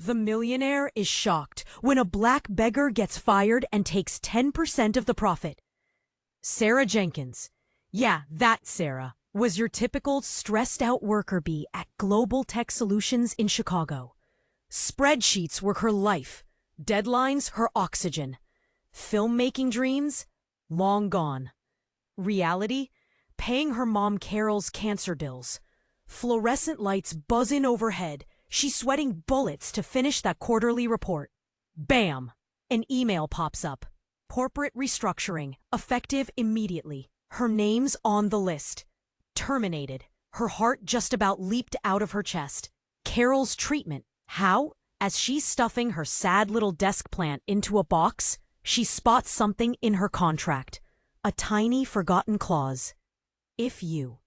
The millionaire is shocked when a black beggar gets fired and takes 10% of the profit. Sarah Jenkins, yeah, that Sarah, was your typical stressed-out worker bee at GlobalTech Solutions in Chicago. Spreadsheets were her life, deadlines her oxygen. Filmmaking dreams? Long gone. Reality? Paying her mom Carol's cancer bills. Fluorescent lights buzzing overhead. She's sweating bullets to finish that quarterly report. Bam! An email pops up. Corporate restructuring, effective immediately. Her name's on the list. Terminated. Her heart just about leaped out of her chest. Carol's treatment. How? As she's stuffing her sad little desk plant into a box, she spots something in her contract. A tiny forgotten clause. If you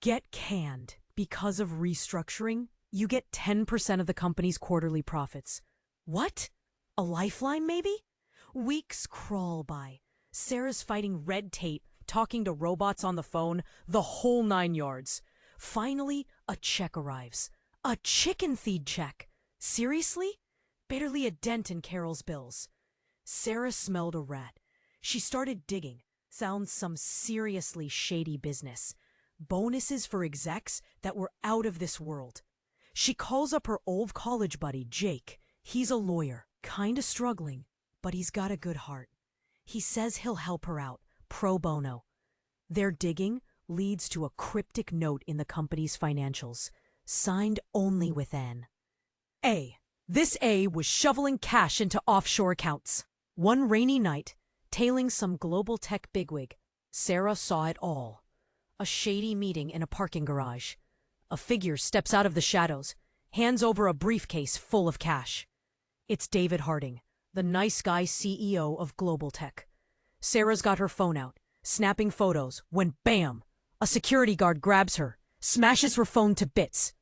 get canned because of restructuring, you get 10% of the company's quarterly profits. What? A lifeline, maybe? Weeks crawl by. Sarah's fighting red tape, talking to robots on the phone, the whole 9 yards. Finally, a check arrives. A chicken feed check. Seriously? Barely a dent in Carol's bills. Sarah smelled a rat. She started digging. Sounds some seriously shady business. Bonuses for execs that were out of this world. She calls up her old college buddy, Jake. He's a lawyer, kinda struggling, but he's got a good heart. He says he'll help her out, pro bono. Their digging leads to a cryptic note in the company's financials, signed only with N. A. This A was shoveling cash into offshore accounts. One rainy night, tailing some GlobalTech bigwig, Sarah saw it all. A shady meeting in a parking garage. A figure steps out of the shadows, hands over a briefcase full of cash. It's David Harding, the nice guy CEO of GlobalTech. Sarah's got her phone out, snapping photos, when bam! A security guard grabs her, smashes her phone to bits.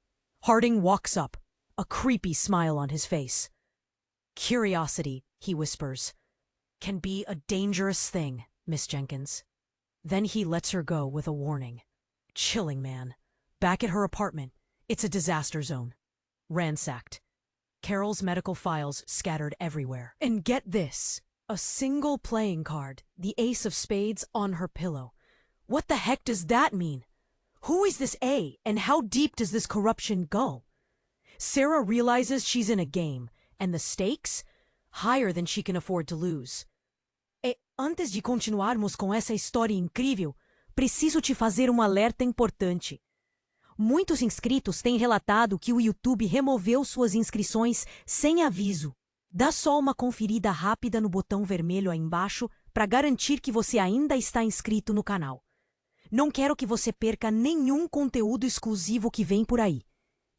Harding walks up, a creepy smile on his face. Curiosity, he whispers, can be a dangerous thing, Miss Jenkins. Then he lets her go with a warning. Chilling, man. Back at her apartment, it's a disaster zone. Ransacked. Carol's medical files scattered everywhere. And get this, a single playing card, the ace of spades, on her pillow. What the heck does that mean? Who is this A, and how deep does this corruption go? Sarah realizes she's in a game, and the stakes? Higher than she can afford to lose. Antes de continuarmos com essa história incrível, preciso te fazer alerta importante. Muitos inscritos têm relatado que o YouTube removeu suas inscrições sem aviso. Dá só uma conferida rápida no botão vermelho aí embaixo para garantir que você ainda está inscrito no canal. Não quero que você perca nenhum conteúdo exclusivo que vem por aí.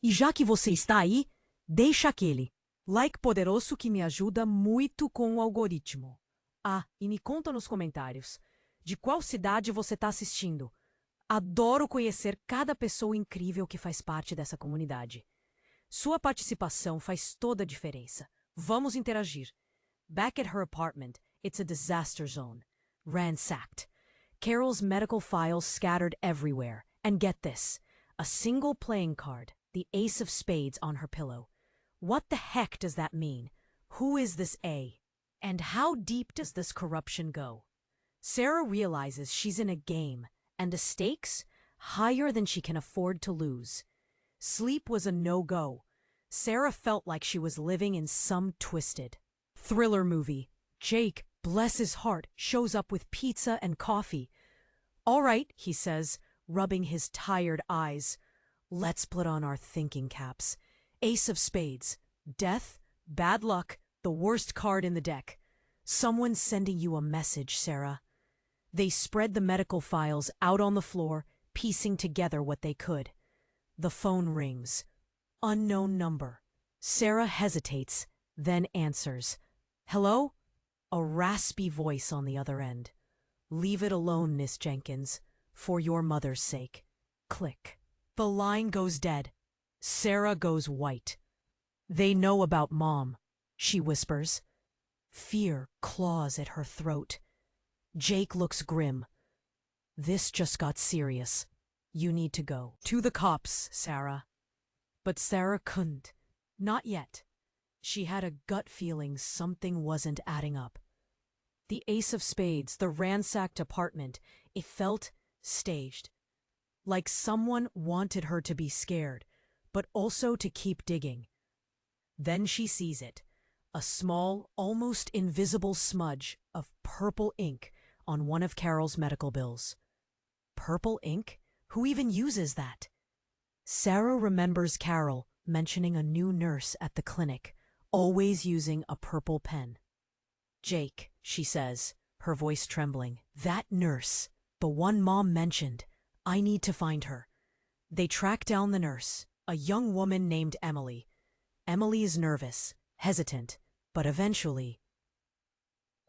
E já que você está aí, deixa aquele like poderoso que me ajuda muito com o algoritmo. Ah, e me conta nos comentários, de qual cidade você está assistindo? Adoro conhecer cada pessoa incrível que faz parte dessa comunidade. Sua participação faz toda a diferença. Vamos interagir. Back at her apartment, it's a disaster zone. Ransacked. Carol's medical files scattered everywhere. And get this, a single playing card, the ace of spades, on her pillow. What the heck does that mean? Who is this A? And how deep does this corruption go? Sarah realizes she's in a game, and the stakes? Higher than she can afford to lose. Sleep was a no-go. Sarah felt like she was living in some twisted thriller movie. Jake, bless his heart, shows up with pizza and coffee. All right, he says, rubbing his tired eyes. Let's put on our thinking caps. Ace of spades. Death, bad luck, the worst card in the deck. Someone's sending you a message, Sarah. They spread the medical files out on the floor, piecing together what they could. The phone rings. Unknown number. Sarah hesitates, then answers. Hello? A raspy voice on the other end. Leave it alone, Miss Jenkins, for your mother's sake. Click. The line goes dead. Sarah goes white. They know about Mom, she whispers. Fear claws at her throat. Jake looks grim. This just got serious. You need to go. To the cops, Sarah. But Sarah couldn't. Not yet. She had a gut feeling something wasn't adding up. The ace of spades, the ransacked apartment, it felt staged. Like someone wanted her to be scared, but also to keep digging. Then she sees it, a small, almost invisible smudge of purple ink on one of Carol's medical bills. Purple ink? Who even uses that? Sarah remembers Carol mentioning a new nurse at the clinic, always using a purple pen. Jake, she says, her voice trembling. That nurse, the one Mom mentioned. I need to find her. They track down the nurse, a young woman named Emily. Emily is nervous, hesitant, but eventually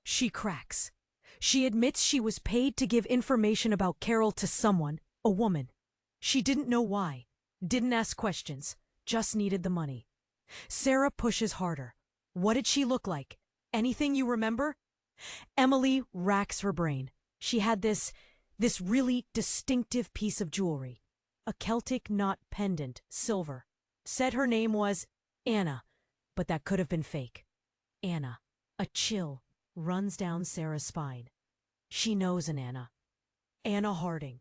she cracks. She admits she was paid to give information about Carol to someone, a woman. She didn't know why, didn't ask questions, just needed the money. Sarah pushes harder. What did she look like? Anything you remember? Emily racks her brain. She had this really distinctive piece of jewelry. A Celtic knot pendant, silver. Said her name was Anna, but that could have been fake. Anna. A chill runs down Sarah's spine. She knows an Anna. Anna Harding.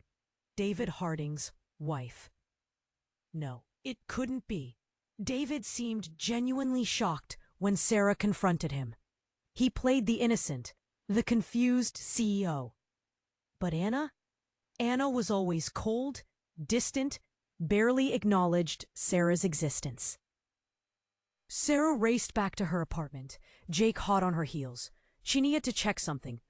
David Harding's wife. No, it couldn't be. David seemed genuinely shocked when Sarah confronted him. He played the innocent, the confused CEO. But Anna? Anna was always cold, distant, barely acknowledged Sarah's existence. Sarah raced back to her apartment, Jake hot on her heels. She needed to check something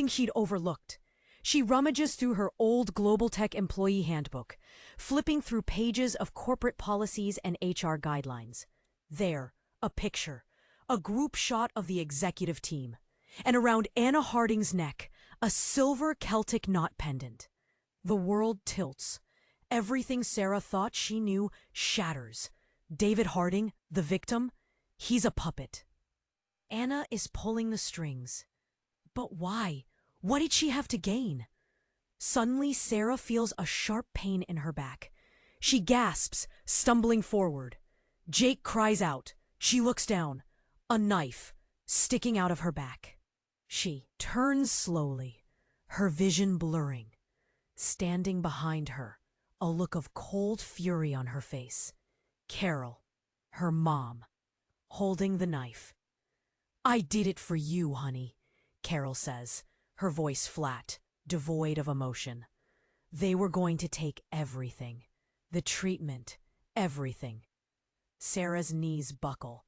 she'd overlooked. She rummages through her old GlobalTech employee handbook, flipping through pages of corporate policies and HR guidelines. There, a picture, a group shot of the executive team, and around Anna Harding's neck, a silver Celtic knot pendant. The world tilts. Everything Sarah thought she knew shatters. David Harding, the victim, he's a puppet. Anna is pulling the strings. But why? What did she have to gain? Suddenly, Sarah feels a sharp pain in her back. She gasps, stumbling forward. Jake cries out. She looks down. A knife sticking out of her back. She turns slowly, her vision blurring. Standing behind her, a look of cold fury on her face. Carol, her mom, holding the knife. I did it for you, honey, Carol says, her voice flat, devoid of emotion. They were going to take everything. The treatment, everything. Sarah's knees buckle.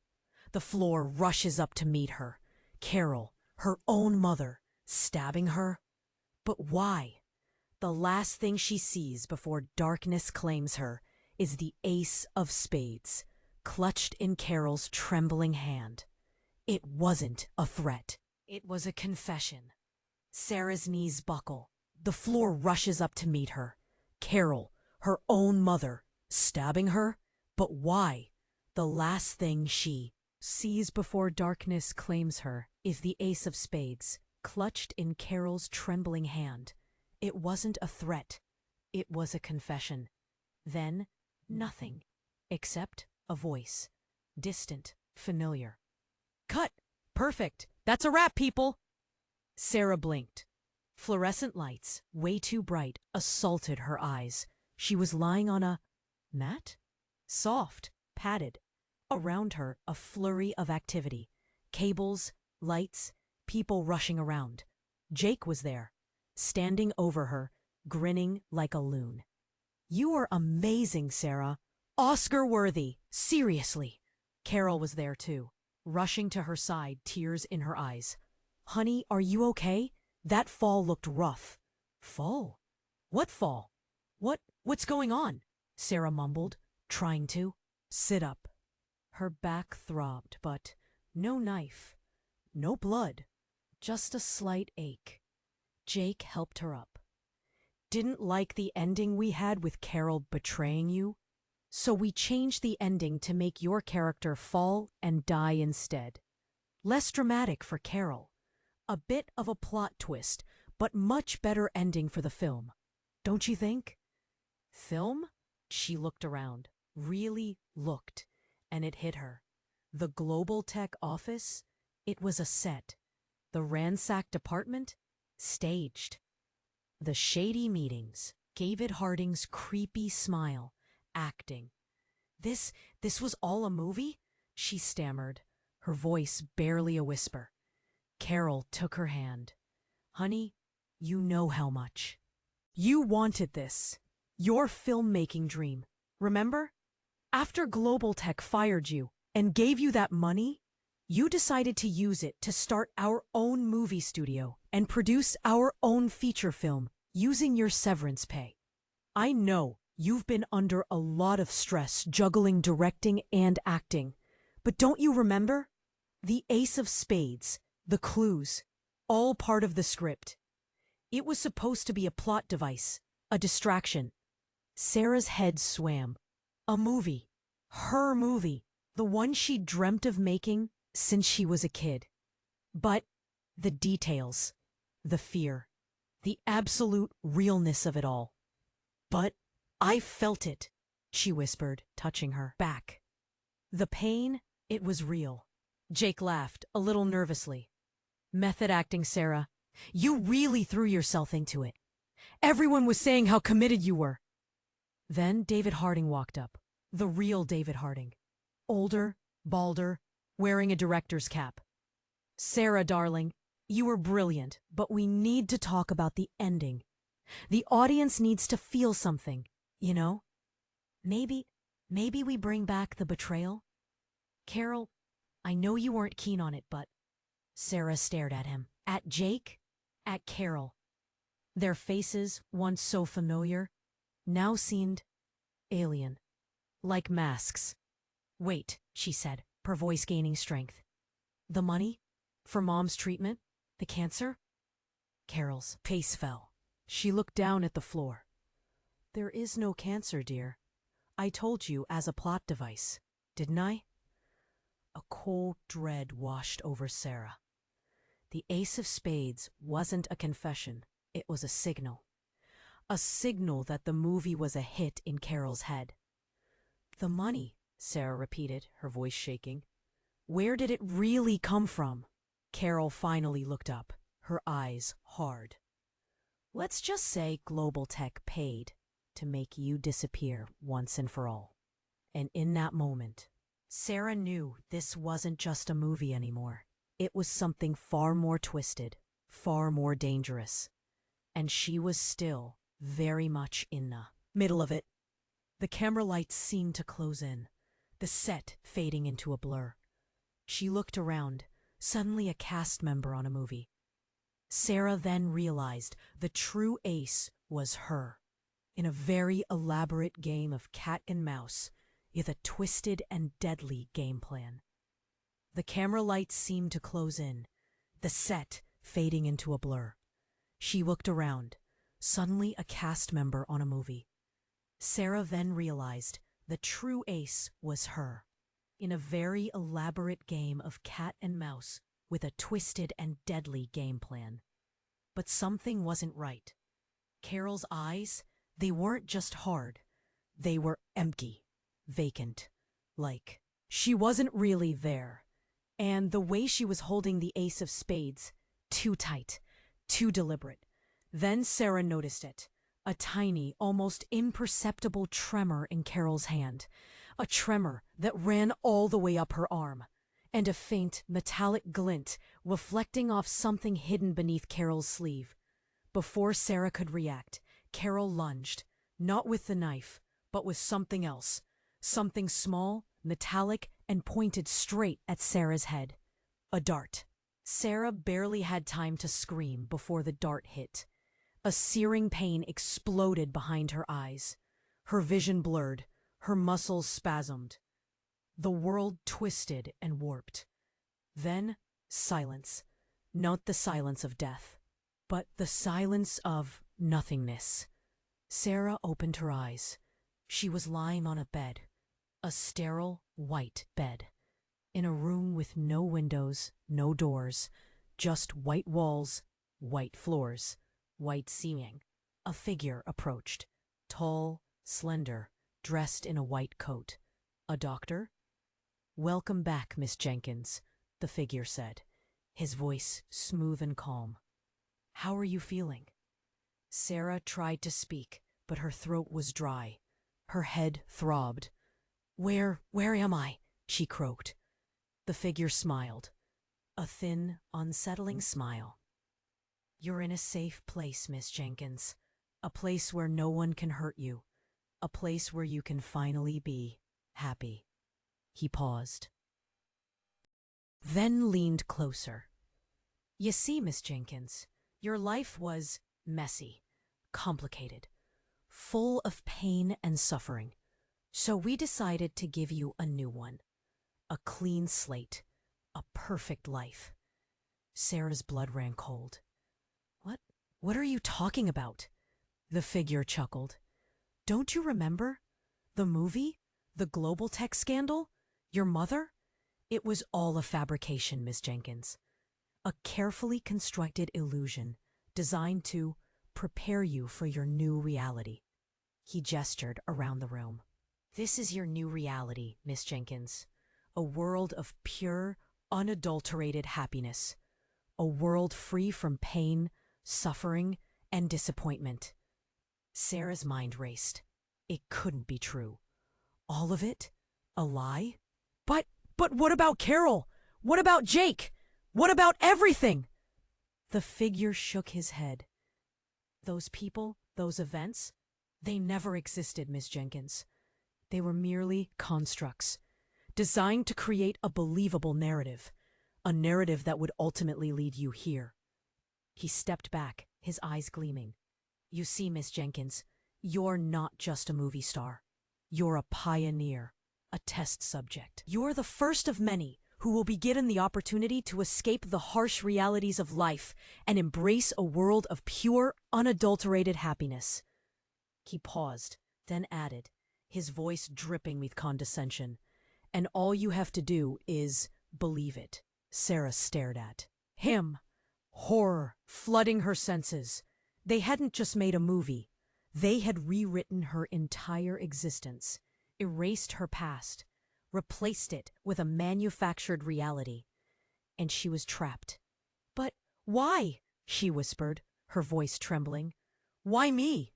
The floor rushes up to meet her. Carol, her own mother, stabbing her. But why? The last thing she sees before darkness claims her is the ace of spades, clutched in Carol's trembling hand. It wasn't a threat. It was a confession. Sarah's knees buckle. The floor rushes up to meet her. Carol, her own mother, stabbing her? But why? The last thing she sees before darkness claims her is the ace of spades, clutched in Carol's trembling hand. It wasn't a threat. It was a confession. Then, nothing, except a voice. Distant, familiar. Cut! Perfect! That's a wrap, people! Sarah blinked. Fluorescent lights, way too bright, assaulted her eyes. She was lying on a mat? Soft, padded. Around her, a flurry of activity. Cables, lights, people rushing around. Jake was there, standing over her, grinning like a loon. You are amazing, Sarah. Oscar-worthy. Seriously. Carol was there, too, rushing to her side, tears in her eyes. Honey, are you okay? That fall looked rough. Fall? What fall? What's going on? Sarah mumbled, trying to sit up. Her back throbbed, but no knife, no blood, just a slight ache. Jake helped her up. Didn't like the ending we had with Carol betraying you? So we changed the ending to make your character fall and die instead. Less dramatic for Carol. A bit of a plot twist, but much better ending for the film. Don't you think? Film? She looked around, really looked, and it hit her. The GlobalTech office? It was a set. The ransacked apartment? Staged. The shady meetings, David Harding's creepy smile, acting. This was all a movie? She stammered, her voice barely a whisper. Carol took her hand. Honey, you know how much. You wanted this. Your filmmaking dream. Remember? After GlobalTech fired you and gave you that money, you decided to use it to start our own movie studio and produce our own feature film using your severance pay. I know you've been under a lot of stress juggling directing and acting, but don't you remember? The Ace of Spades, the clues, all part of the script. It was supposed to be a plot device, a distraction. Sarah's head swam. A movie. Her movie. The one she dreamt of making since she was a kid. But the details, the fear, the absolute realness of it all. But I felt it, she whispered, touching her back. The pain, it was real. Jake laughed, a little nervously. Method acting, Sarah. You really threw yourself into it. Everyone was saying how committed you were. Then David Harding walked up. The real David Harding. Older, balder, wearing a director's cap. Sarah, darling, you were brilliant, but we need to talk about the ending. The audience needs to feel something, you know? Maybe we bring back the betrayal? Carol, I know you weren't keen on it, but... Sarah stared at him. At Jake? At Carol. Their faces, once so familiar, now seemed alien. Like masks. Wait, she said, her voice gaining strength. The money? For Mom's treatment? The cancer? Carol's face fell. She looked down at the floor. There is no cancer, dear. I told you as a plot device, didn't I? A cold dread washed over Sarah. The Ace of Spades wasn't a confession, it was a signal. A signal that the movie was a hit in Carol's head. The money, Sarah repeated, her voice shaking. Where did it really come from? Carol finally looked up, her eyes hard. Let's just say GlobalTech paid to make you disappear once and for all. And in that moment, Sarah knew this wasn't just a movie anymore. It was something far more twisted, far more dangerous. And she was still very much in the middle of it. The camera lights seemed to close in, the set fading into a blur. She looked around, suddenly a cast member on a movie. Sarah then realized the true ace was her, in a very elaborate game of cat and mouse, with a twisted and deadly game plan. The camera lights seemed to close in, the set fading into a blur. She looked around, suddenly a cast member on a movie. Sarah then realized the true ace was her, in a very elaborate game of cat and mouse with a twisted and deadly game plan. But something wasn't right. Carol's eyes, they weren't just hard. They were empty, vacant, like she wasn't really there. And the way she was holding the Ace of Spades, too tight, too deliberate. Then Sarah noticed it, a tiny, almost imperceptible tremor in Carol's hand, a tremor that ran all the way up her arm, and a faint, metallic glint reflecting off something hidden beneath Carol's sleeve. Before Sarah could react, Carol lunged, not with the knife, but with something else, something small, metallic, and pointed straight at Sarah's head. A dart. Sarah barely had time to scream before the dart hit. A searing pain exploded behind her eyes. Her vision blurred, her muscles spasmed. The world twisted and warped. Then, silence. Not the silence of death, but the silence of nothingness. Sarah opened her eyes. She was lying on a bed. A sterile, white bed. In a room with no windows, no doors, just white walls, white floors, white ceiling. A figure approached, tall, slender, dressed in a white coat. A doctor? "Welcome back, Miss Jenkins," the figure said, his voice smooth and calm. "How are you feeling?" Sarah tried to speak, but her throat was dry. Her head throbbed. Where am I?" she croaked. The figure smiled, a thin, unsettling smile. "You're in a safe place, Miss Jenkins. A place where no one can hurt you. A place where you can finally be happy." He paused, then leaned closer. "You see, Miss Jenkins, your life was messy, complicated, full of pain and suffering. So we decided to give you a new one. A clean slate. A perfect life." Sarah's blood ran cold. What are you talking about?" The figure chuckled. "Don't you remember? The movie? The GlobalTech scandal? Your mother? It was all a fabrication, Miss Jenkins. A carefully constructed illusion designed to prepare you for your new reality." He gestured around the room. "This is your new reality, Miss Jenkins. A world of pure, unadulterated happiness. A world free from pain, suffering, and disappointment." Sarah's mind raced. It couldn't be true. All of it? A lie? But what about Carol? What about Jake? What about everything?" The figure shook his head. "Those people, those events, they never existed, Miss Jenkins. They were merely constructs, designed to create a believable narrative, a narrative that would ultimately lead you here." He stepped back, his eyes gleaming. "You see, Miss Jenkins, you're not just a movie star. You're a pioneer, a test subject. You're the first of many who will be given the opportunity to escape the harsh realities of life and embrace a world of pure, unadulterated happiness." He paused, then added, his voice dripping with condescension, "And all you have to do is believe it." Sarah stared at him, horror flooding her senses. They hadn't just made a movie. They had rewritten her entire existence, erased her past, replaced it with a manufactured reality. And she was trapped. "But why?" she whispered, her voice trembling. "Why me?"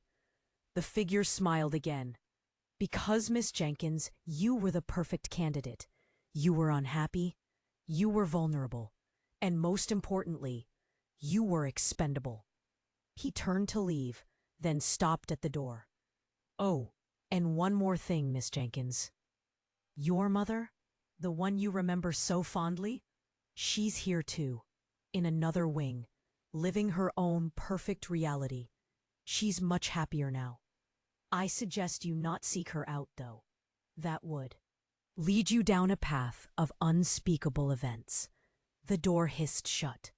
The figure smiled again. "Because, Miss Jenkins, you were the perfect candidate. You were unhappy. You were vulnerable. And most importantly, you were expendable." He turned to leave, then stopped at the door. "Oh, and one more thing, Miss Jenkins. Your mother, the one you remember so fondly, she's here too, in another wing, living her own perfect reality. She's much happier now. I suggest you not seek her out, though. That would lead you down a path of unspeakable events." The door hissed shut.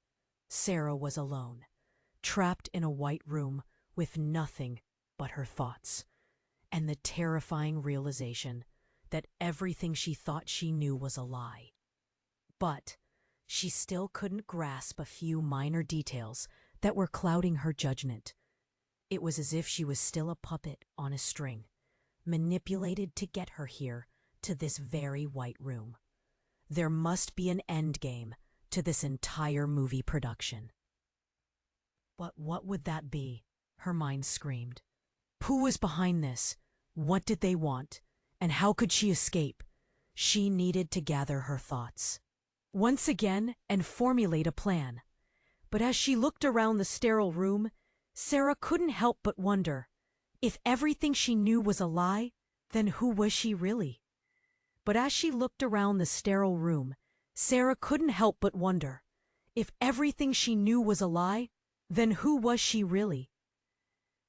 Sarah was alone, trapped in a white room with nothing but her thoughts, and the terrifying realization that everything she thought she knew was a lie. But she still couldn't grasp a few minor details that were clouding her judgment. It was as if she was still a puppet on a string, manipulated to get her here to this very white room. There must be an end game to this entire movie production. But what would that be? Her mind screamed. Who was behind this? What did they want? And how could she escape? She needed to gather her thoughts once again and formulate a plan. But as she looked around the sterile room, Sarah couldn't help but wonder, if everything she knew was a lie, then who was she really? But as she looked around the sterile room, Sarah couldn't help but wonder, if everything she knew was a lie, then who was she really?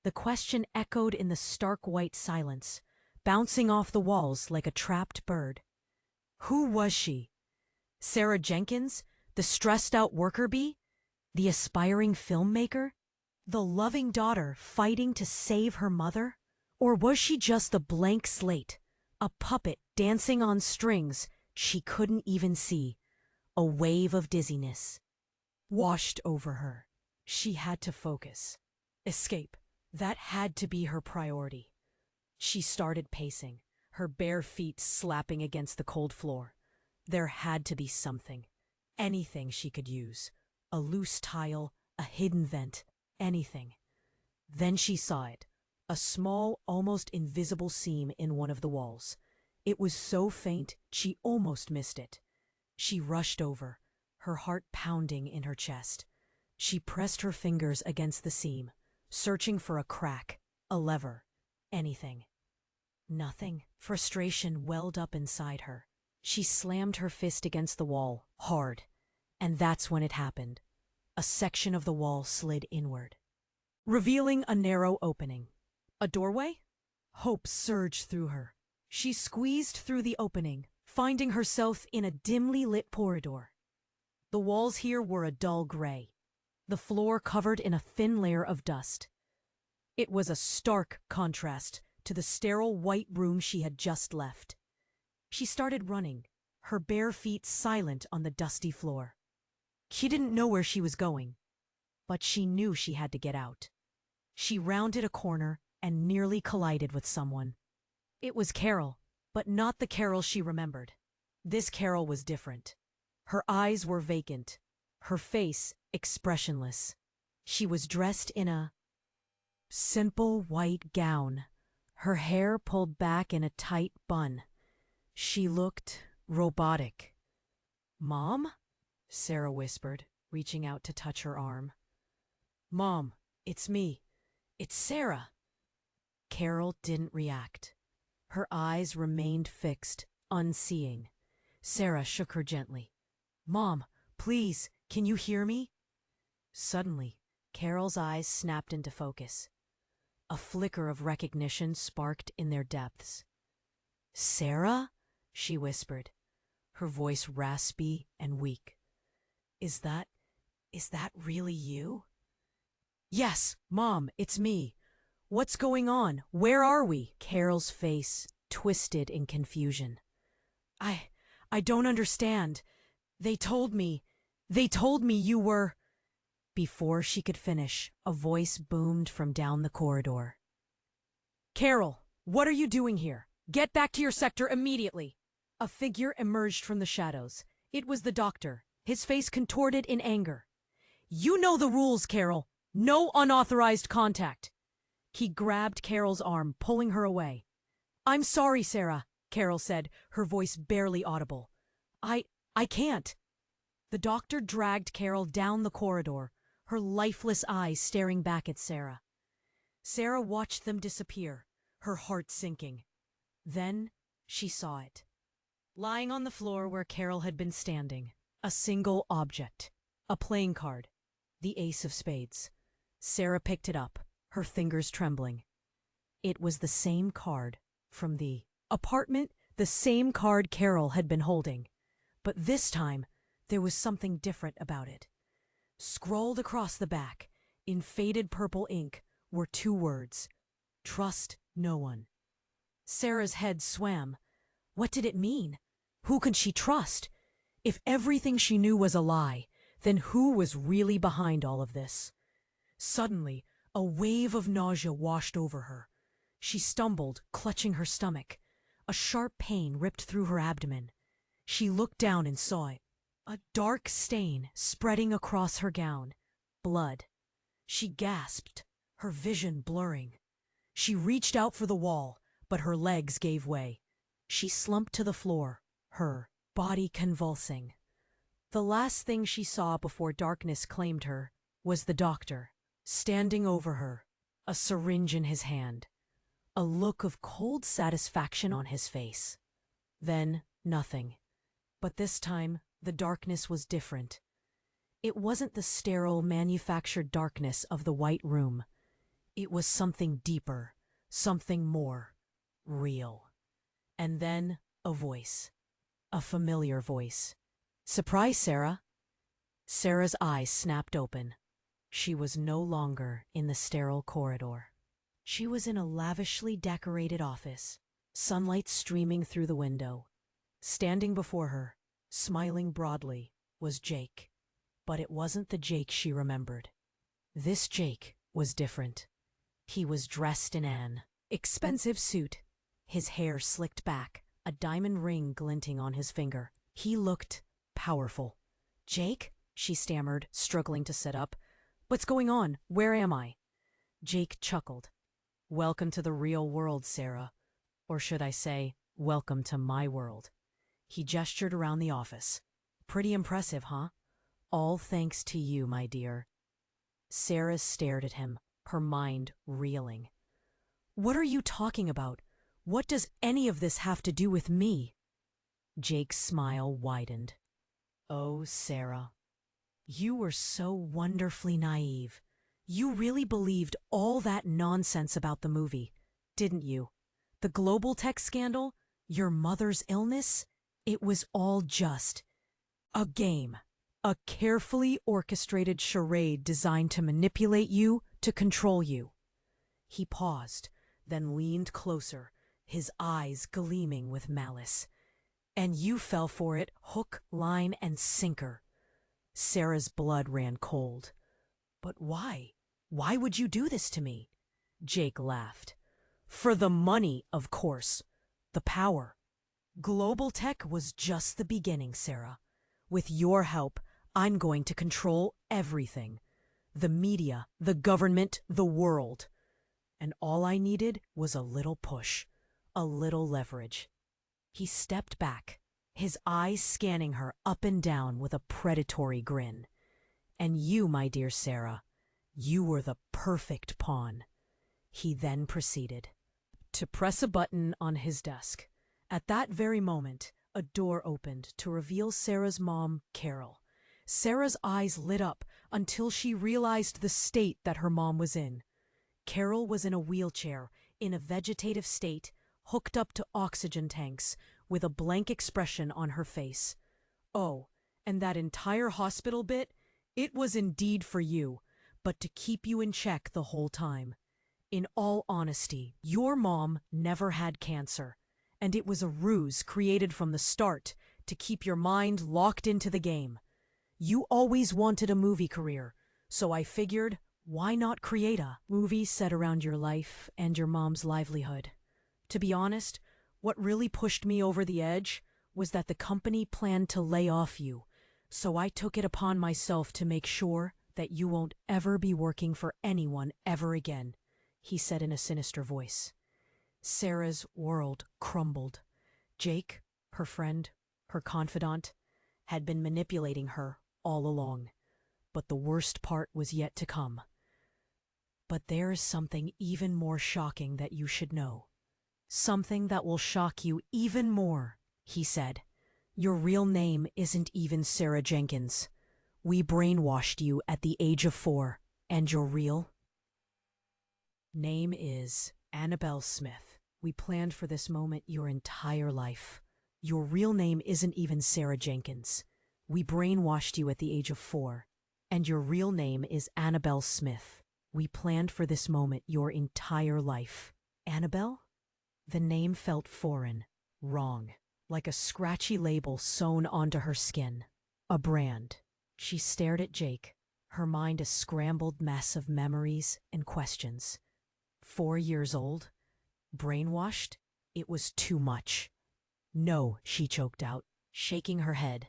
The question echoed in the stark white silence, bouncing off the walls like a trapped bird. Who was she? Sarah Jenkins, the stressed-out worker bee? The aspiring filmmaker? The loving daughter fighting to save her mother? Or was she just a blank slate, a puppet dancing on strings she couldn't even see? A wave of dizziness washed over her. She had to focus. Escape. That had to be her priority. She started pacing, her bare feet slapping against the cold floor. There had to be something. Anything she could use. A loose tile, a hidden vent, anything. Then she saw it. A small, almost invisible seam in one of the walls. It was so faint, she almost missed it. She rushed over, her heart pounding in her chest. She pressed her fingers against the seam, searching for a crack, a lever, anything. Nothing. Frustration welled up inside her. She slammed her fist against the wall, hard. And that's when it happened. A section of the wall slid inward, revealing a narrow opening. A doorway? Hope surged through her. She squeezed through the opening, finding herself in a dimly lit corridor. The walls here were a dull gray, the floor covered in a thin layer of dust. It was a stark contrast to the sterile white room she had just left. She started running, her bare feet silent on the dusty floor. She didn't know where she was going, but she knew she had to get out. She rounded a corner and nearly collided with someone. It was Carol, but not the Carol she remembered. This Carol was different. Her eyes were vacant, her face expressionless. She was dressed in a simple white gown, her hair pulled back in a tight bun. She looked robotic. "Mom?" Sarah whispered, reaching out to touch her arm. "Mom, it's me. It's Sarah." Carol didn't react. Her eyes remained fixed, unseeing. Sarah shook her gently. "Mom, please, can you hear me?" Suddenly, Carol's eyes snapped into focus. A flicker of recognition sparked in their depths. "Sarah?" she whispered, her voice raspy and weak. Is that really you?" "Yes, Mom, it's me. What's going on? Where are we?" Carol's face twisted in confusion. I don't understand. They told me you were—" Before she could finish, a voice boomed from down the corridor. "Carol, what are you doing here? Get back to your sector immediately!" A figure emerged from the shadows. It was the doctor, his face contorted in anger. "You know the rules, Carol. No unauthorized contact." He grabbed Carol's arm, pulling her away. "I'm sorry, Sarah," Carol said, her voice barely audible. I can't." The doctor dragged Carol down the corridor, her lifeless eyes staring back at Sarah. Sarah watched them disappear, her heart sinking. Then she saw it. Lying on the floor where Carol had been standing, a single object, a playing card, the ace of spades. Sarah picked it up, her fingers trembling. It was the same card from the apartment, the same card Carol had been holding. But this time, there was something different about it. Scrawled across the back, in faded purple ink, were 2 words: "Trust no one." Sarah's head swam. What did it mean? Who could she trust? If everything she knew was a lie, then who was really behind all of this? Suddenly, a wave of nausea washed over her. She stumbled, clutching her stomach. A sharp pain ripped through her abdomen. She looked down and saw it. A dark stain spreading across her gown. Blood. She gasped, her vision blurring. She reached out for the wall, but her legs gave way. She slumped to the floor, her body convulsing. The last thing she saw before darkness claimed her was the doctor, standing over her, a syringe in his hand, a look of cold satisfaction on his face. Then nothing. But this time, the darkness was different. It wasn't the sterile, manufactured darkness of the white room. It was something deeper, something more real. And then a voice. A familiar voice. "Surprise, Sarah." Sarah's eyes snapped open. She was no longer in the sterile corridor. She was in a lavishly decorated office, sunlight streaming through the window. Standing before her, smiling broadly, was Jake. But it wasn't the Jake she remembered. This Jake was different. He was dressed in an expensive suit, his hair slicked back, a diamond ring glinting on his finger. He looked powerful. "Jake?" she stammered, struggling to sit up. "What's going on? Where am I?" Jake chuckled. "Welcome to the real world, Sarah. Or should I say, welcome to my world." He gestured around the office. "Pretty impressive, huh? All thanks to you, my dear." Sarah stared at him, her mind reeling. "What are you talking about? What does any of this have to do with me?" Jake's smile widened. "Oh, Sarah, you were so wonderfully naive. You really believed all that nonsense about the movie, didn't you? The GlobalTech scandal, your mother's illness, it was all just a game. A carefully orchestrated charade designed to manipulate you, to control you." He paused, then leaned closer, his eyes gleaming with malice. "And you fell for it, hook, line, and sinker." Sarah's blood ran cold. "But why? Why would you do this to me?" Jake laughed. "For the money, of course. The power. GlobalTech was just the beginning, Sarah. With your help, I'm going to control everything. The media, the government, the world. And all I needed was a little push, a little leverage." He stepped back, his eyes scanning her up and down with a predatory grin. "And you, my dear Sarah, you were the perfect pawn." He then proceeded to press a button on his desk. At that very moment, a door opened to reveal Sarah's mom, Carol. Sarah's eyes lit up until she realized the state that her mom was in. Carol was in a wheelchair, in a vegetative state, hooked up to oxygen tanks, with a blank expression on her face. "Oh, and that entire hospital bit, it was indeed for you, but to keep you in check the whole time. In all honesty, your mom never had cancer, and it was a ruse created from the start to keep your mind locked into the game. You always wanted a movie career, so I figured, why not create a movie set around your life and your mom's livelihood? To be honest, what really pushed me over the edge was that the company planned to lay off you, so I took it upon myself to make sure that you won't ever be working for anyone ever again," he said in a sinister voice. Sarah's world crumbled. Jake, her friend, her confidant, had been manipulating her all along. But the worst part was yet to come. "But there is something even more shocking that you should know. Something that will shock you even more," he said. "Your real name isn't even Sarah Jenkins. We brainwashed you at the age of 4, and your real name is Annabelle Smith. We planned for this moment your entire life. Your real name isn't even Sarah Jenkins. We brainwashed you at the age of 4, and your real name is Annabelle Smith. We planned for this moment your entire life." Annabelle? The name felt foreign, wrong, like a scratchy label sewn onto her skin. A brand. She stared at Jake, her mind a scrambled mess of memories and questions. 4 years old? Brainwashed? It was too much. "No," she choked out, shaking her head.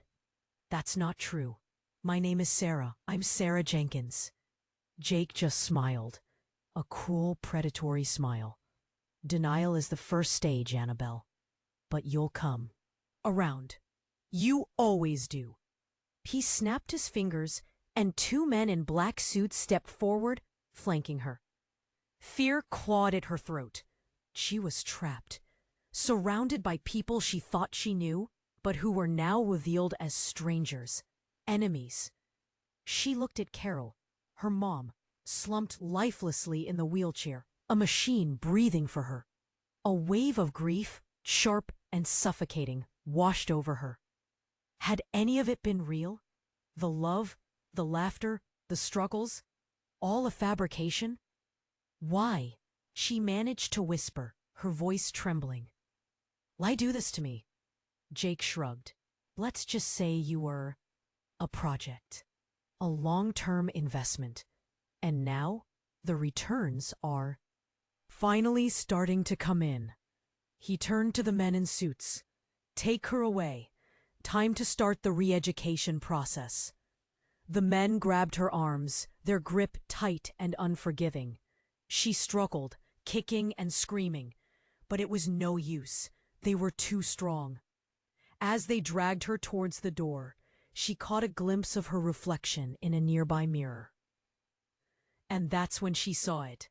"That's not true. My name is Sarah. I'm Sarah Jenkins." Jake just smiled, a cruel, predatory smile. "Denial is the first stage, Annabelle. But you'll come around. You always do." He snapped his fingers, and 2 men in black suits stepped forward, flanking her. Fear clawed at her throat. She was trapped, surrounded by people she thought she knew, but who were now revealed as strangers, enemies. She looked at Carol, her mom, slumped lifelessly in the wheelchair, a machine breathing for her. A wave of grief, sharp and suffocating, washed over her. Had any of it been real? The love, the laughter, the struggles, all a fabrication? Why? She managed to whisper, her voice trembling. "Why do this to me?" Jake shrugged. "Let's just say you were a project, a long-term investment, and now the returns are finally starting to come in." He turned to the men in suits. "Take her away. Time to start the re-education process. The men grabbed her arms, their grip tight and unforgiving. She struggled, kicking and screaming, but it was no use. They were too strong. As they dragged her towards the door, she caught a glimpse of her reflection in a nearby mirror. And that's when she saw it.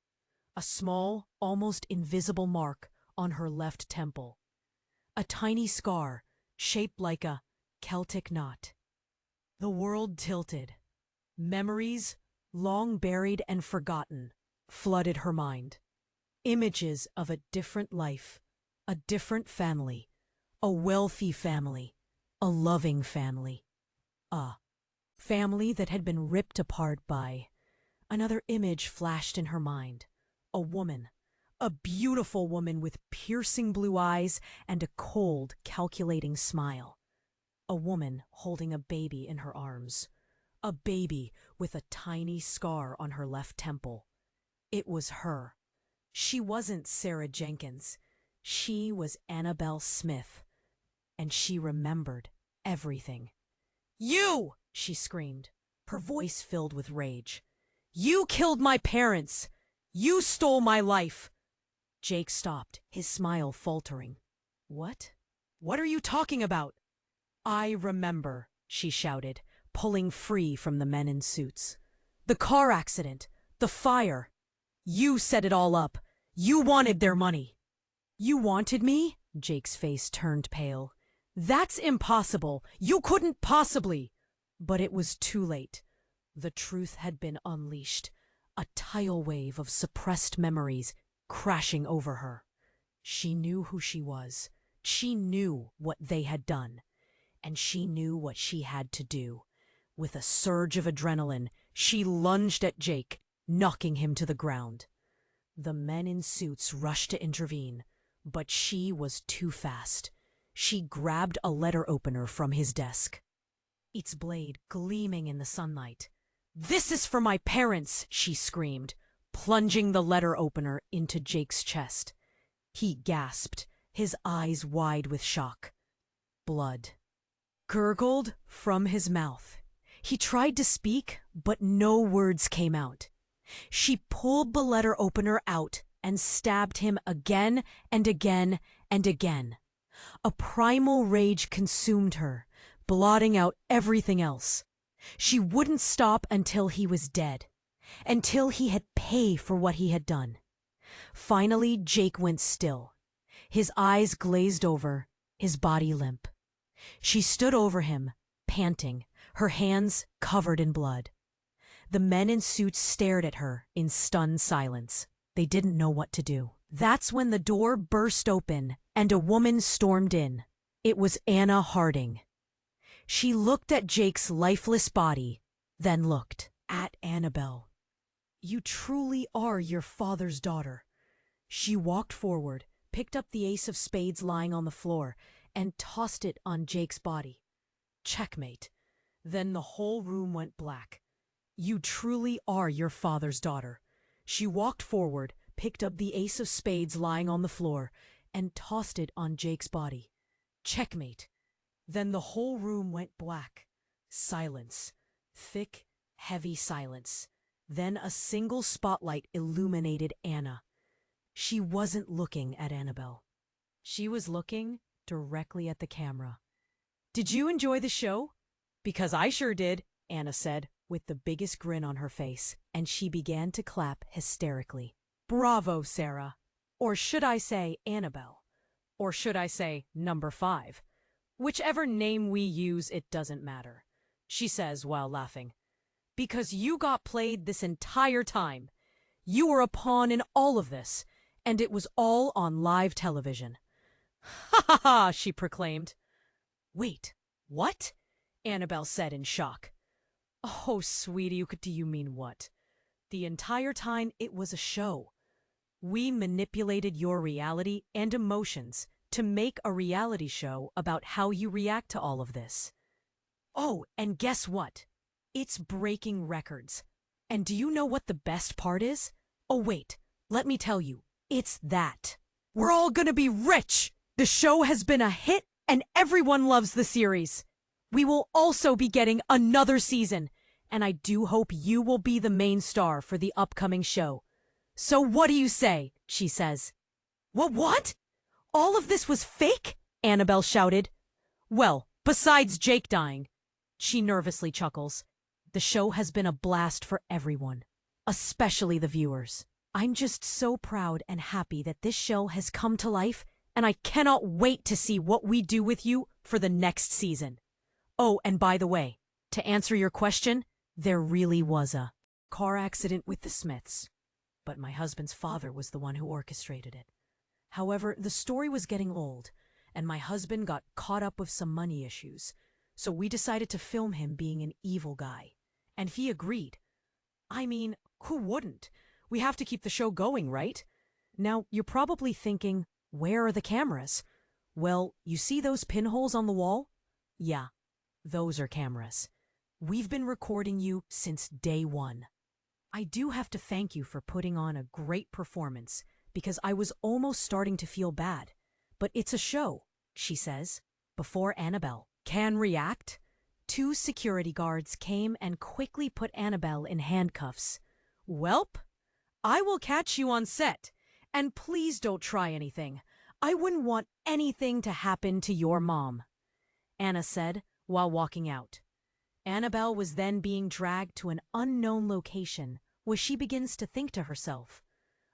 A small, almost invisible mark on her left temple. A tiny scar, shaped like a Celtic knot. The world tilted. Memories, long buried and forgotten, flooded her mind. Images of a different life, a different family, a wealthy family, a loving family. A family that had been ripped apart by... Another image flashed in her mind. A woman. A beautiful woman with piercing blue eyes and a cold, calculating smile. A woman holding a baby in her arms. A baby with a tiny scar on her left temple. It was her. She wasn't Sarah Jenkins. She was Annabelle Smith. And she remembered everything. "You!" she screamed, her voice filled with rage. "You killed my parents! You stole my life!" Jake stopped, his smile faltering. "What? What are you talking about?" "I remember," she shouted, pulling free from the men in suits. "The car accident, the fire. You set it all up. You wanted their money." "You wanted me?" Jake's face turned pale. "That's impossible. You couldn't possibly." But it was too late. The truth had been unleashed. A tidal wave of suppressed memories crashing over her. She knew who she was. She knew what they had done. And she knew what she had to do. With a surge of adrenaline, she lunged at Jake, knocking him to the ground. The men in suits rushed to intervene, but she was too fast. She grabbed a letter opener from his desk, its blade gleaming in the sunlight. "This is for my parents," she screamed, plunging the letter opener into Jake's chest. He gasped, his eyes wide with shock. Blood gurgled from his mouth. He tried to speak, but no words came out. She pulled the letter opener out and stabbed him again and again and again. A primal rage consumed her, blotting out everything else. She wouldn't stop until he was dead, until he had paid for what he had done. Finally, Jake went still, his eyes glazed over, his body limp. She stood over him, panting, her hands covered in blood. The men in suits stared at her in stunned silence. They didn't know what to do. That's when the door burst open and a woman stormed in. It was Anna Harding. She looked at Jake's lifeless body, then looked at Annabelle. "You truly are your father's daughter." She walked forward, picked up the ace of spades lying on the floor, and tossed it on Jake's body. Checkmate. Then the whole room went black. "You truly are your father's daughter." She walked forward, picked up the ace of spades lying on the floor, and tossed it on Jake's body. Checkmate. Then the whole room went black. Silence. Thick, heavy silence. Then a single spotlight illuminated Anna. She wasn't looking at Annabelle. She was looking directly at the camera. "Did you enjoy the show?" "Because I sure did," Anna said, with the biggest grin on her face, and she began to clap hysterically. "Bravo, Sarah. Or should I say Annabelle? Or should I say number 5? Whichever name we use, it doesn't matter," she says while laughing. "Because you got played this entire time. You were a pawn in all of this, and it was all on live television." "Ha ha ha!" she proclaimed. "Wait, what?" Annabelle said in shock. "Oh, sweetie, do you mean what? The entire time it was a show. We manipulated your reality and emotions to make a reality show about how you react to all of this. Oh, and guess what? It's breaking records. And do you know what the best part is? Oh, wait, let me tell you. It's that. We're all gonna be rich! The show has been a hit and everyone loves the series. We will also be getting another season, and I do hope you will be the main star for the upcoming show. So what do you say? She says. What? All of this was fake? Annabelle shouted. Well, besides Jake dying. She nervously chuckles. The show has been a blast for everyone, especially the viewers. I'm just so proud and happy that this show has come to life, and I cannot wait to see what we do with you for the next season. Oh, and by the way, to answer your question, there really was a car accident with the Smiths, but my husband's father was the one who orchestrated it. However, the story was getting old, and my husband got caught up with some money issues, so we decided to film him being an evil guy. And he agreed. I mean, who wouldn't? We have to keep the show going, right? Now, you're probably thinking, where are the cameras? Well, you see those pinholes on the wall? Yeah, those are cameras. We've been recording you since day one. I do have to thank you for putting on a great performance, because I was almost starting to feel bad. But it's a show, she says. Before Annabelle can react, 2 security guards came and quickly put Annabelle in handcuffs. Welp, I will catch you on set, and please don't try anything. I wouldn't want anything to happen to your mom, Anna said while walking out. Annabelle was then being dragged to an unknown location where she begins to think to herself,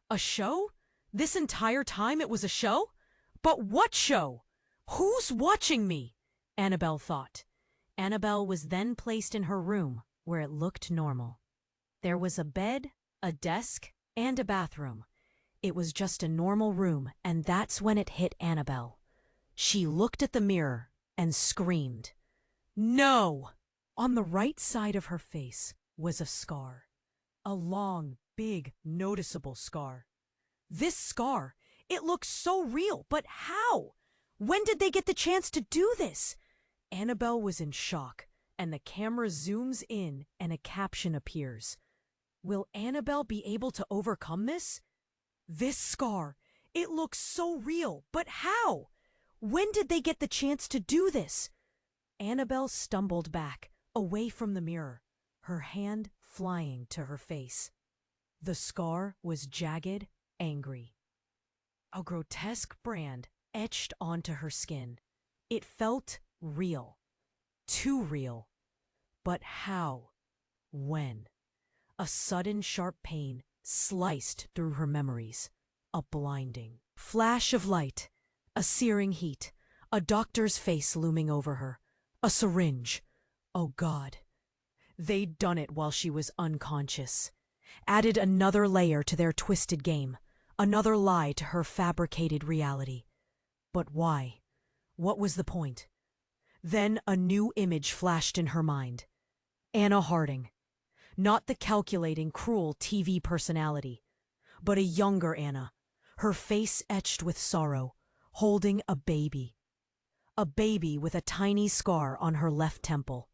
a show? This entire time it was a show? But what show? Who's watching me? Annabelle thought. Annabelle was then placed in her room where it looked normal. There was a bed, a desk, and a bathroom. It was just a normal room, and that's when it hit Annabelle. She looked at the mirror and screamed. No! On the right side of her face was a scar. A long, big, noticeable scar. This scar, it looks so real, but how? When did they get the chance to do this? Annabelle was in shock, and the camera zooms in and a caption appears. Will Annabelle be able to overcome this? This scar, it looks so real, but how? When did they get the chance to do this? Annabelle stumbled back, away from the mirror, her hand flying to her face. The scar was jagged, angry. A grotesque brand etched onto her skin. It felt real. Too real. But how? When? A sudden sharp pain sliced through her memories. A blinding flash of light. A searing heat. A doctor's face looming over her. A syringe. Oh God. They'd done it while she was unconscious. Added another layer to their twisted game. Another lie to her fabricated reality. But why? What was the point? Then a new image flashed in her mind. Anna Harding. Not the calculating, cruel TV personality, but a younger Anna, her face etched with sorrow, holding a baby. A baby with a tiny scar on her left temple.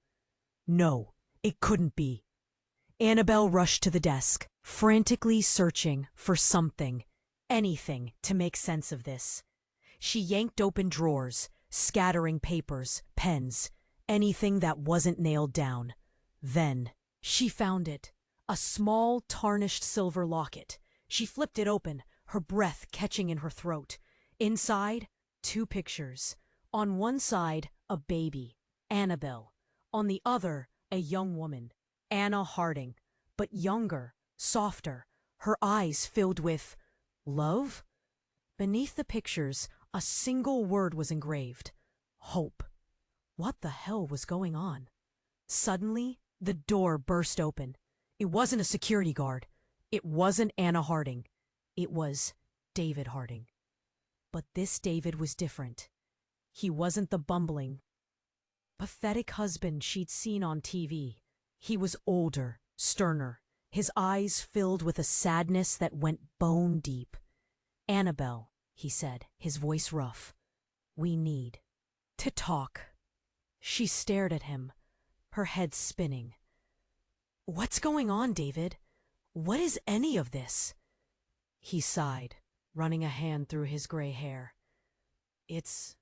No, it couldn't be. Annabelle rushed to the desk, frantically searching for something, anything to make sense of this. She yanked open drawers, scattering papers, pens, anything that wasn't nailed down. Then she found it, a small, tarnished silver locket. She flipped it open, her breath catching in her throat. Inside, 2 pictures. On one side, a baby, Annabelle. On the other, a young woman, Anna Harding, but younger, softer, her eyes filled with love? Beneath the pictures, a single word was engraved. Hope. What the hell was going on? Suddenly, the door burst open. It wasn't a security guard. It wasn't Anna Harding. It was David Harding. But this David was different. He wasn't the bumbling, pathetic husband she'd seen on TV. He was older, sterner, his eyes filled with a sadness that went bone deep. Annabelle, he said, his voice rough, we need to talk. She stared at him, her head spinning. What's going on, David? What is any of this? He sighed, running a hand through his gray hair. It's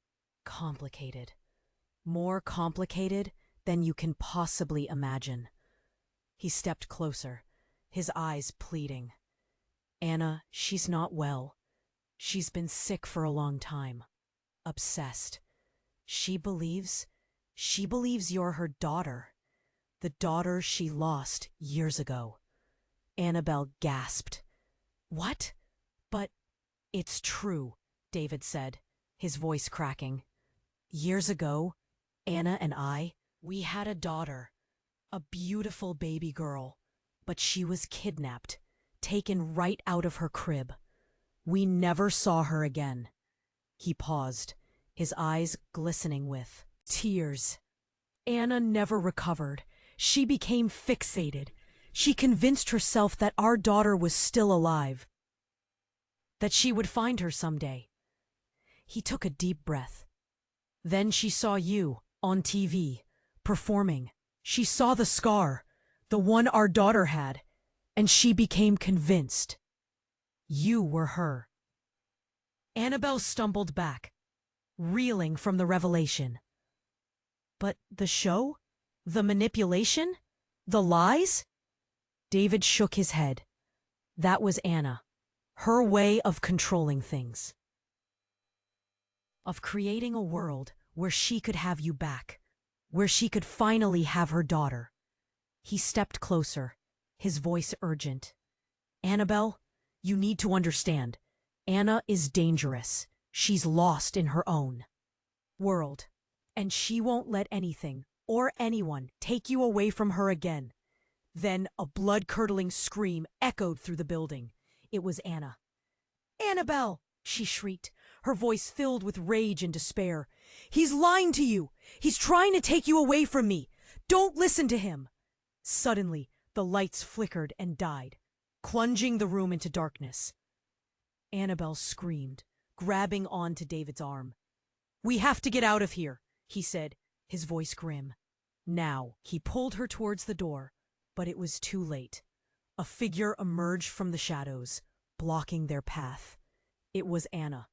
Complicated. More complicated than you can possibly imagine. He stepped closer, his eyes pleading. Anna, she's not well. She's been sick for a long time. Obsessed. She believes you're her daughter. The daughter she lost years ago. Annabelle gasped. What? But it's true, David said, his voice cracking. Years ago, Anna and we had a daughter, a beautiful baby girl, but she was kidnapped, taken right out of her crib. We never saw her again. He paused, his eyes glistening with tears. Anna never recovered. She became fixated. She convinced herself that our daughter was still alive, that she would find her someday. He took a deep breath. Then she saw you on TV, performing. She saw the scar, the one our daughter had, and she became convinced. You were her. Annabelle stumbled back, reeling from the revelation. But the show? The manipulation? The lies? David shook his head. That was Anna. Her way of controlling things. Of creating a world where she could have you back, where she could finally have her daughter. He stepped closer, his voice urgent. Annabelle, you need to understand. Anna is dangerous. She's lost in her own world, and she won't let anything or anyone take you away from her again. Then a blood-curdling scream echoed through the building. It was Anna. Annabelle, she shrieked, her voice filled with rage and despair. He's lying to you. He's trying to take you away from me. Don't listen to him. Suddenly, the lights flickered and died, plunging the room into darkness. Annabelle screamed, grabbing onto David's arm. We have to get out of here, he said, his voice grim. Now, he pulled her towards the door, but it was too late. A figure emerged from the shadows, blocking their path. It was Anna.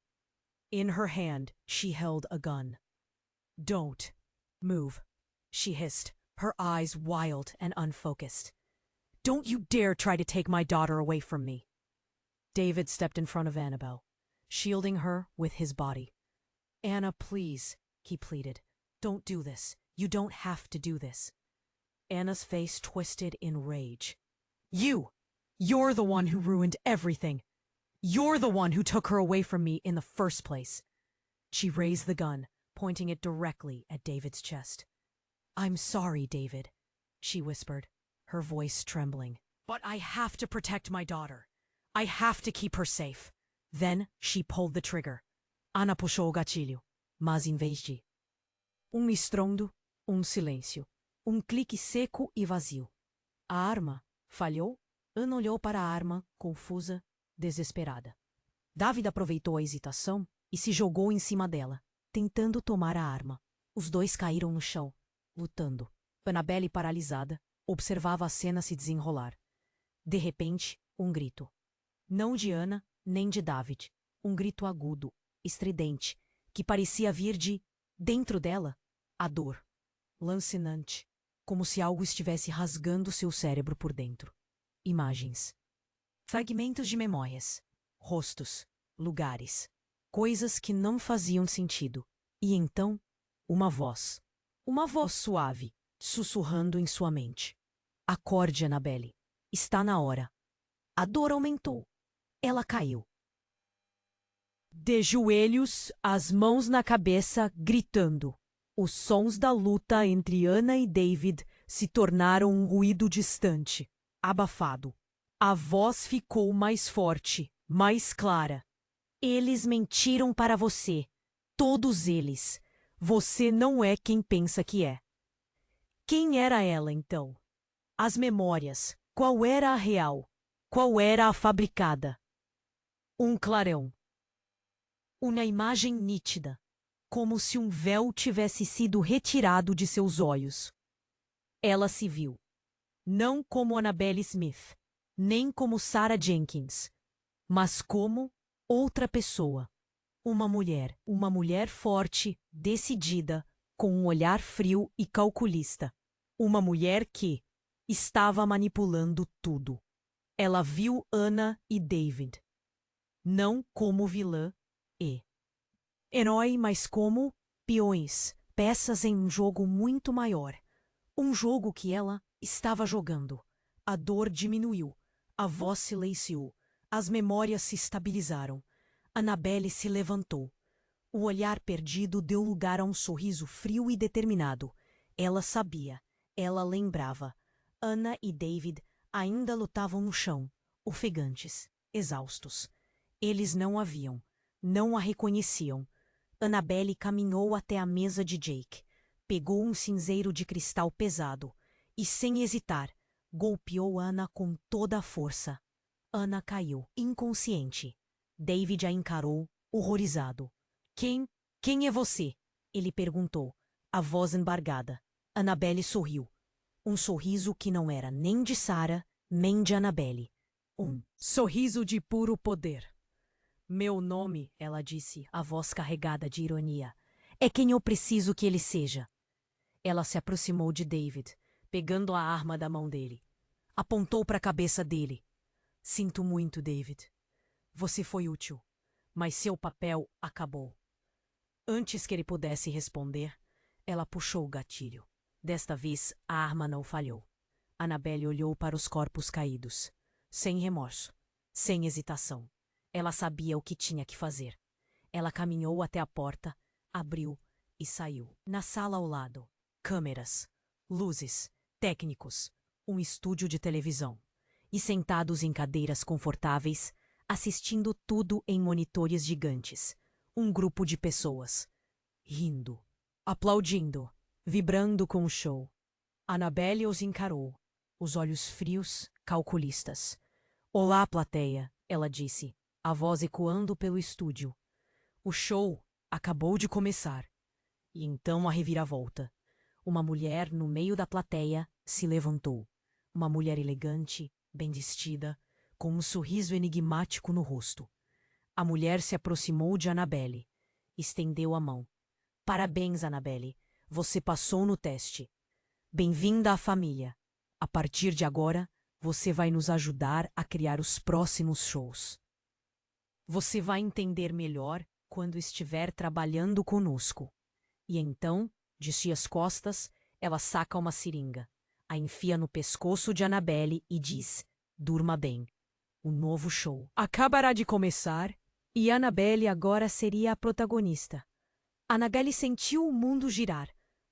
In her hand, she held a gun. Don't move, she hissed, her eyes wild and unfocused. Don't you dare try to take my daughter away from me. David stepped in front of Annabelle, shielding her with his body. Anna, please, he pleaded. Don't do this. You don't have to do this. Anna's face twisted in rage. You're the one who ruined everything. You're the one who took her away from me in the first place. She raised the gun, pointing it directly at David's chest. I'm sorry, David, she whispered, her voice trembling. But I have to protect my daughter. I have to keep her safe. Then she pulled the trigger. Anna puxou o gatilho, mas em vez de estrondo, silêncio, clique seco e vazio. A arma falhou. Ana olhou para a arma, confusa, desesperada. David aproveitou a hesitação e se jogou em cima dela, tentando tomar a arma. Os dois caíram no chão, lutando. Annabelle, paralisada, observava a cena se desenrolar. De repente, grito. Não de Ana, nem de David. Grito agudo, estridente, que parecia vir de dentro dela, a dor. Lancinante, como se algo estivesse rasgando seu cérebro por dentro. Imagens. Fragmentos de memórias. Rostos. Lugares. Coisas que não faziam sentido. E então, uma voz. Uma voz suave, sussurrando em sua mente. Acorde, Annabelle. Está na hora. A dor aumentou. Ela caiu. De joelhos, as mãos na cabeça, gritando. Os sons da luta entre Anna e David se tornaram um ruído distante, abafado. A voz ficou mais forte, mais clara. Eles mentiram para você. Todos eles. Você não é quem pensa que é. Quem era ela, então? As memórias. Qual era a real? Qual era a fabricada? Clarão. Uma imagem nítida, como se um véu tivesse sido retirado de seus olhos. Ela se viu. Não como Annabelle Smith, nem como Sarah Jenkins, mas como outra pessoa. Uma mulher forte, decidida, com um olhar frio e calculista. Uma mulher que estava manipulando tudo. Ela viu Anna e David, não como vilã e herói, mas como peões, peças em um jogo muito maior. Um jogo que ela estava jogando. A dor diminuiu, a voz silenciou, as memórias se estabilizaram. Annabelle se levantou. O olhar perdido deu lugar a um sorriso frio e determinado. Ela sabia, ela lembrava. Anna e David ainda lutavam no chão, ofegantes, exaustos. Eles não a viam, não a reconheciam. Annabelle caminhou até a mesa de Jake, pegou um cinzeiro de cristal pesado e, sem hesitar, golpeou Anna com toda a força. Anna caiu, inconsciente. David a encarou, horrorizado. Quem é você? Ele perguntou, a voz embargada. Annabelle sorriu. Um sorriso que não era nem de Sarah, nem de Annabelle. Um sorriso de puro poder. Meu nome, ela disse, a voz carregada de ironia, é quem eu preciso que ele seja. Ela se aproximou de David, pegando a arma da mão dele. Apontou para a cabeça dele. Sinto muito, David. Você foi útil, mas seu papel acabou. Antes que ele pudesse responder, ela puxou o gatilho. Desta vez, a arma não falhou. Annabelle olhou para os corpos caídos, sem remorso, sem hesitação. Ela sabia o que tinha que fazer. Ela caminhou até a porta, abriu e saiu. Na sala ao lado, câmeras, luzes, técnicos, um estúdio de televisão. E sentados em cadeiras confortáveis, assistindo tudo em monitores gigantes. Um grupo de pessoas, rindo, aplaudindo, vibrando com o show. Annabelle os encarou, os olhos frios, calculistas. Olá, plateia, ela disse, a voz ecoando pelo estúdio. O show acabou de começar. E então a reviravolta. Uma mulher no meio da plateia se levantou. Uma mulher elegante, bem vestida, com um sorriso enigmático no rosto. A mulher se aproximou de Annabelle. Estendeu a mão. Parabéns, Annabelle. Você passou no teste. Bem-vinda à família. A partir de agora, você vai nos ajudar a criar os próximos shows. Você vai entender melhor quando estiver trabalhando conosco. E então, de suas costas, ela saca uma seringa, a enfia no pescoço de Annabelle e diz: durma bem. O novo show acabará de começar e Annabelle agora seria a protagonista. Annabelle sentiu o mundo girar,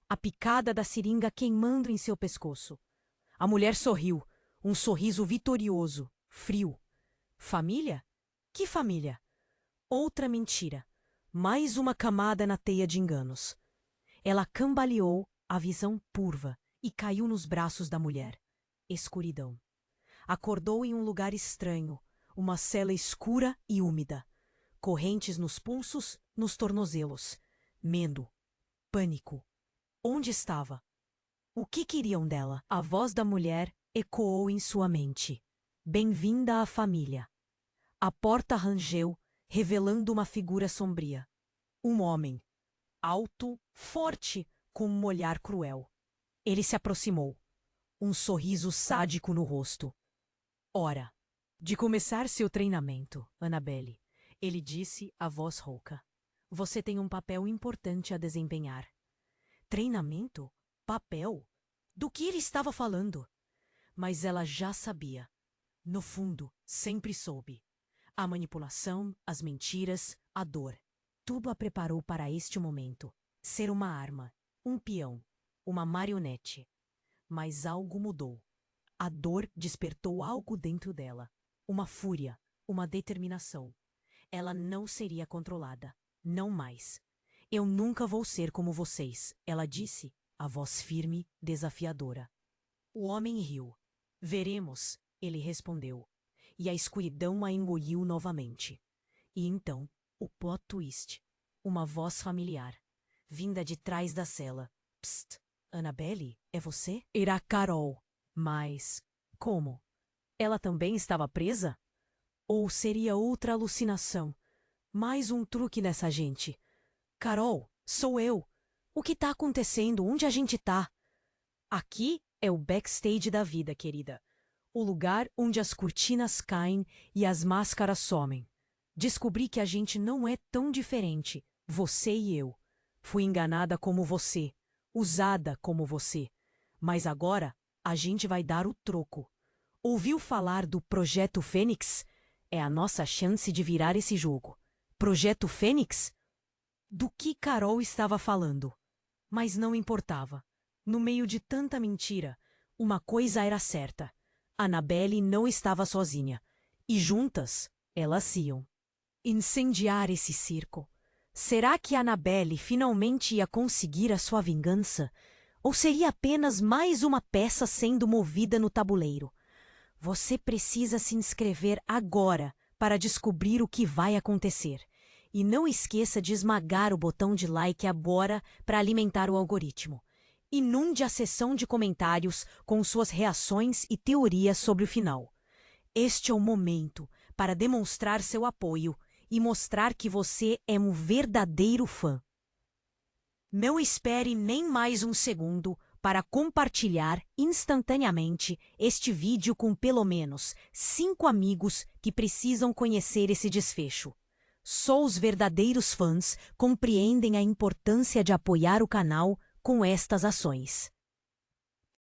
a picada da seringa queimando em seu pescoço. A mulher sorriu, um sorriso vitorioso, frio. Família? Que família? Outra mentira. Mais uma camada na teia de enganos. Ela cambaleou, a visão turva, e caiu nos braços da mulher. Escuridão. Acordou em um lugar estranho, uma cela escura e úmida. Correntes nos pulsos, nos tornozelos. Medo. Pânico. Onde estava? O que queriam dela? A voz da mulher ecoou em sua mente. Bem-vinda à família. A porta rangeu, revelando uma figura sombria. Um homem. Alto, forte, com um olhar cruel. Ele se aproximou. Um sorriso sádico no rosto. Hora de começar seu treinamento, Annabelle. Ele disse, a voz rouca. Você tem um papel importante a desempenhar. Treinamento? Papel? Do que ele estava falando? Mas ela já sabia. No fundo, sempre soube. A manipulação, as mentiras, a dor. Tudo a preparou para este momento. Ser uma arma, um peão, uma marionete. Mas algo mudou. A dor despertou algo dentro dela. Uma fúria, uma determinação. Ela não seria controlada. Não mais. Eu nunca vou ser como vocês, ela disse, a voz firme, desafiadora. O homem riu. Veremos, ele respondeu. E a escuridão a engoliu novamente. E então, o plot twist. Uma voz familiar, vinda de trás da cela. Psst, Annabelle, é você? Era Carol. Mas, como? Ela também estava presa? Ou seria outra alucinação? Mais um truque nessa gente. Carol, sou eu. O que tá acontecendo? Onde a gente tá? Aqui é o backstage da vida, querida. O lugar onde as cortinas caem e as máscaras somem. Descobri que a gente não é tão diferente, você e eu. Fui enganada como você, usada como você. Mas agora a gente vai dar o troco. Ouviu falar do Projeto Fênix? É a nossa chance de virar esse jogo. Projeto Fênix? Do que Carol estava falando? Mas não importava. No meio de tanta mentira, uma coisa era certa. Annabelle não estava sozinha. E juntas, elas iam incendiar esse circo. Será que Annabelle finalmente ia conseguir a sua vingança? Ou seria apenas mais uma peça sendo movida no tabuleiro? Você precisa se inscrever agora para descobrir o que vai acontecer. E não esqueça de esmagar o botão de like agora para alimentar o algoritmo. Inunde a seção de comentários com suas reações e teorias sobre o final. Este é o momento para demonstrar seu apoio e mostrar que você é um verdadeiro fã. Não espere nem mais um segundo para compartilhar instantaneamente este vídeo com pelo menos 5 amigos que precisam conhecer esse desfecho. Só os verdadeiros fãs compreendem a importância de apoiar o canal com estas ações.